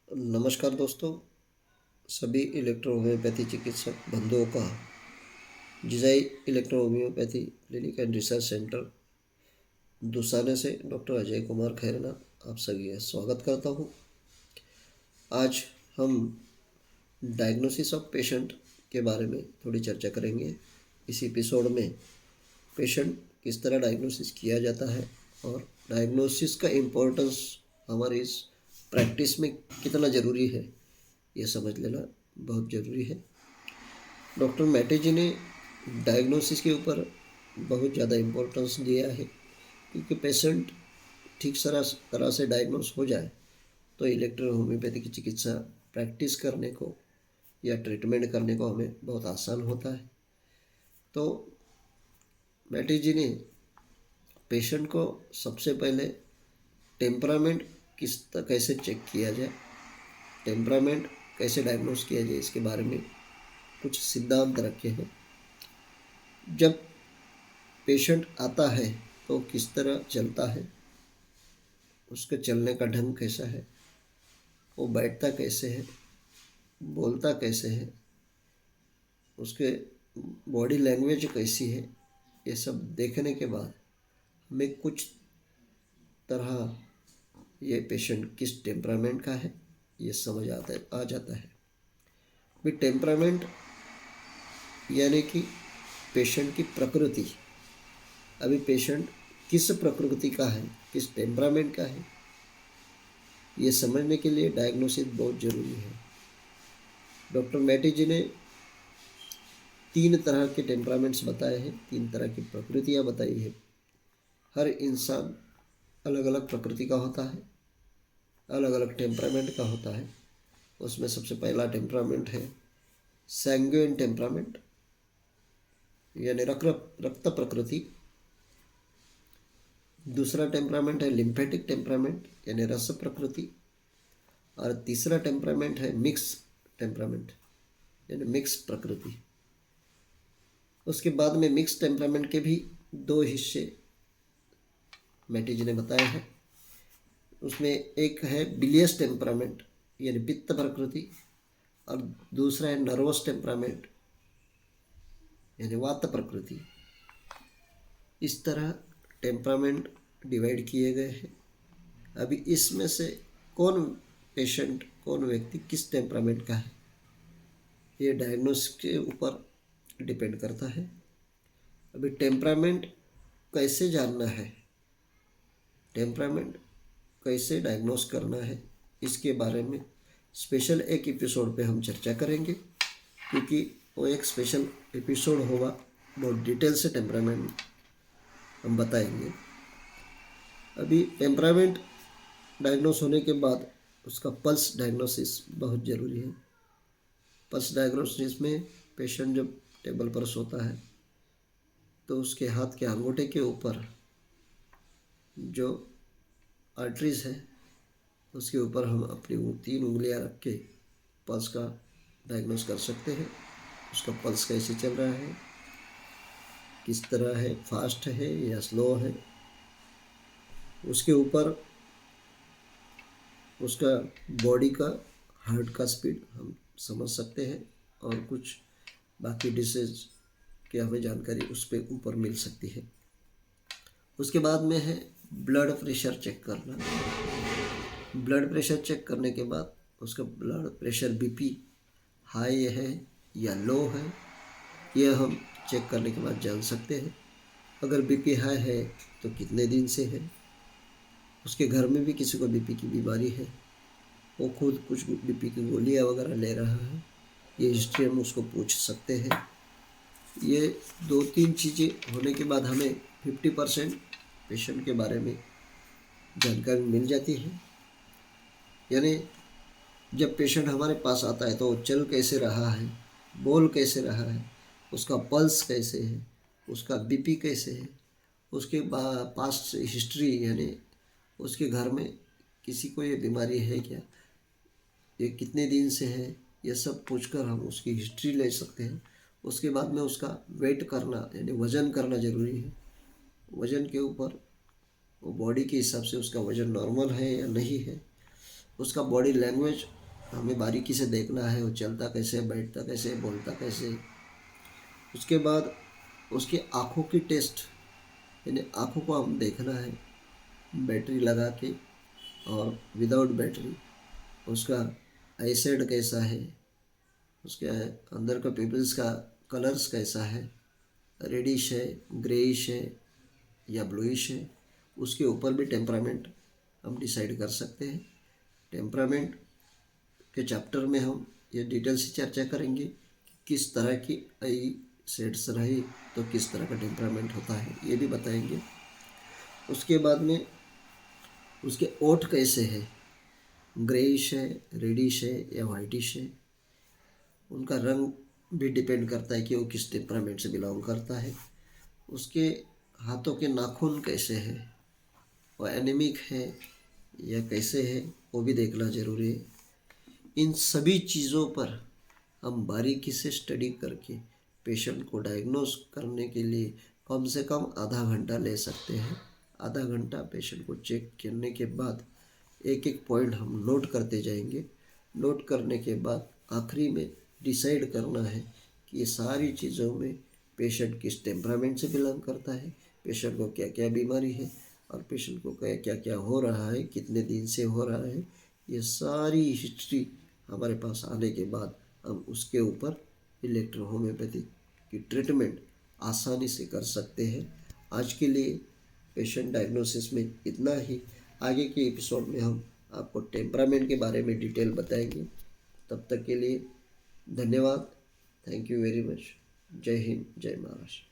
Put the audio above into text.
नमस्कार दोस्तों, सभी इलेक्ट्रो होम्योपैथी चिकित्सक बंधुओं का Jijai electro homeopathy clinic and research centre Dusane से डॉक्टर अजय कुमार खैरना आप सभी का स्वागत करता हूँ। आज हम डायग्नोसिस ऑफ पेशेंट के बारे में थोड़ी चर्चा करेंगे। इस एपिसोड में पेशेंट किस तरह डायग्नोसिस किया जाता है और डायग्नोसिस का इम्पोर्टेंस हमारी इस प्रैक्टिस में कितना ज़रूरी है, ये समझ लेना बहुत ज़रूरी है। डॉक्टर मैटे जी ने डायग्नोसिस के ऊपर बहुत ज़्यादा इम्पोर्टेंस दिया है, क्योंकि पेशेंट ठीक तरह से डायग्नोस हो जाए तो इलेक्ट्रो होम्योपैथी की चिकित्सा प्रैक्टिस करने को या ट्रीटमेंट करने को हमें बहुत आसान होता है। तो मैटे जी ने पेशेंट को सबसे पहले टेम्परामेंट कैसे चेक किया जाए, टेम्परामेंट कैसे डायग्नोस किया जाए, इसके बारे में कुछ सिद्धांत रखे हैं। जब पेशेंट आता है तो किस तरह चलता है, उसके चलने का ढंग कैसा है, वो बैठता कैसे है, बोलता कैसे है, उसके बॉडी लैंग्वेज कैसी है, ये सब देखने के बाद हमें कुछ तरह ये पेशेंट किस टेम्परामेंट का है ये समझ आ जाता है। भी टेम्परामेंट यानी कि पेशेंट की प्रकृति। अभी पेशेंट किस प्रकृति का है, किस टेम्परामेंट का है, ये समझने के लिए डायग्नोसिस बहुत ज़रूरी है। डॉक्टर मैटी जी ने 3 तरह के टेम्परामेंट्स बताए हैं, 3 तरह की प्रकृतियाँ बताई है। हर इंसान अलग अलग प्रकृति का होता है, अलग अलग टेम्परामेंट का होता है। उसमें सबसे पहला टेम्परामेंट है सैंग्यूइन टेम्परामेंट, यानी रक्त प्रकृति। दूसरा टेम्परामेंट है लिम्फेटिक टेम्परामेंट, यानी रस प्रकृति। और तीसरा टेम्परामेंट है मिक्स टेम्परामेंट, यानी मिक्स प्रकृति। उसके बाद में मिक्स टेम्परामेंट के भी 2 हिस्से मैटी जी ने बताए हैं। उसमें एक है बिलियस टेम्परामेंट, यानी पित्त प्रकृति, और दूसरा है नर्वस टेम्परामेंट, यानी वात प्रकृति। इस तरह टेम्परामेंट डिवाइड किए गए हैं। अभी इसमें से कौन पेशेंट, कौन व्यक्ति किस टेम्परामेंट का है, ये डायग्नोस के ऊपर डिपेंड करता है। अभी टेम्परामेंट कैसे जानना है, टेम्परामेंट कैसे डायग्नोस करना है, इसके बारे में स्पेशल एक एपिसोड पे हम चर्चा करेंगे, क्योंकि वो एक स्पेशल एपिसोड होगा, बहुत डिटेल से टेम्परामेंट हम बताएंगे। अभी टेम्परामेंट डायग्नोस होने के बाद उसका पल्स डायग्नोसिस बहुत ज़रूरी है। पल्स डायग्नोसिस में पेशेंट जब टेबल पर सोता है तो उसके हाथ के अंगूठे के ऊपर जो आर्टरीज है उसके ऊपर हम अपनी 3 उंगलियां रख के पल्स का डायग्नोस कर सकते हैं। उसका पल्स कैसे चल रहा है, किस तरह है, फास्ट है या स्लो है, उसके ऊपर उसका बॉडी का हार्ट का स्पीड हम समझ सकते हैं, और कुछ बाकी डिसीज की हमें जानकारी उस पर ऊपर मिल सकती है। उसके बाद में है ब्लड प्रेशर चेक करना। ब्लड प्रेशर चेक करने के बाद उसका ब्लड प्रेशर बीपी हाई है या लो है, यह हम चेक करने के बाद जान सकते हैं। अगर बीपी हाई है तो कितने दिन से है, उसके घर में भी किसी को बीपी की बीमारी है, वो खुद कुछ बीपी की गोलियां वगैरह ले रहा है, ये हिस्ट्री हम उसको पूछ सकते हैं। ये 2-3 चीज़ें होने के बाद हमें 50% पेशेंट के बारे में जानकारी मिल जाती है। यानी जब पेशेंट हमारे पास आता है तो वो चल कैसे रहा है, बोल कैसे रहा है, उसका पल्स कैसे है, उसका बीपी कैसे है, उसके पास्ट हिस्ट्री, यानी उसके घर में किसी को ये बीमारी है क्या, ये कितने दिन से है, ये सब पूछकर हम उसकी हिस्ट्री ले सकते हैं। उसके बाद में उसका वेट करना, यानी वज़न करना ज़रूरी है। वज़न के ऊपर वो बॉडी के हिसाब से उसका वज़न नॉर्मल है या नहीं है, उसका बॉडी लैंग्वेज हमें बारीकी से देखना है, वो चलता कैसे, बैठता कैसे, बोलता कैसे। उसके बाद उसकी आँखों की टेस्ट, यानी आँखों को हम देखना है बैटरी लगा के और विदाउट बैटरी। उसका आईसाइट कैसा है, उसके अंदर का पिपल्स का कलर्स कैसा है, रेडिश है, ग्रेइश है या ब्लूइश है। उसके ऊपर भी टेम्परामेंट हम डिसाइड कर सकते हैं। टेम्परामेंट के चैप्टर में हम ये डिटेल से चर्चा करेंगे कि किस तरह की आई सेट्स रही तो किस तरह का टेम्परामेंट होता है, ये भी बताएंगे। उसके बाद में उसके ओठ कैसे है, ग्रेइश है, रेडिश है या वाइटिश है। उनका रंग भी डिपेंड करता है कि वो किस टेम्परामेंट से बिलोंग करता है। उसके हाथों के नाखून कैसे हैं, वो एनीमिक है या कैसे है, वो भी देखना ज़रूरी है। इन सभी चीज़ों पर हम बारीकी से स्टडी करके पेशेंट को डायग्नोस करने के लिए कम से कम आधा घंटा ले सकते हैं। आधा घंटा पेशेंट को चेक करने के बाद एक एक पॉइंट हम नोट करते जाएंगे। नोट करने के बाद आखिरी में डिसाइड करना है कि ये सारी चीज़ों में पेशेंट किस टेम्परामेंट से बिलोंग करता है, पेशेंट को क्या क्या बीमारी है और पेशेंट को क्या क्या क्या हो रहा है, कितने दिन से हो रहा है। ये सारी हिस्ट्री हमारे पास आने के बाद हम उसके ऊपर इलेक्ट्रो होम्योपैथी की ट्रीटमेंट आसानी से कर सकते हैं। आज के लिए पेशेंट डायग्नोसिस में इतना ही। आगे के एपिसोड में हम आपको टेम्परामेंट के बारे में डिटेल बताएंगे। तब तक के लिए धन्यवाद। Thank you very much. जय हिंद, जय महाराष्ट्र।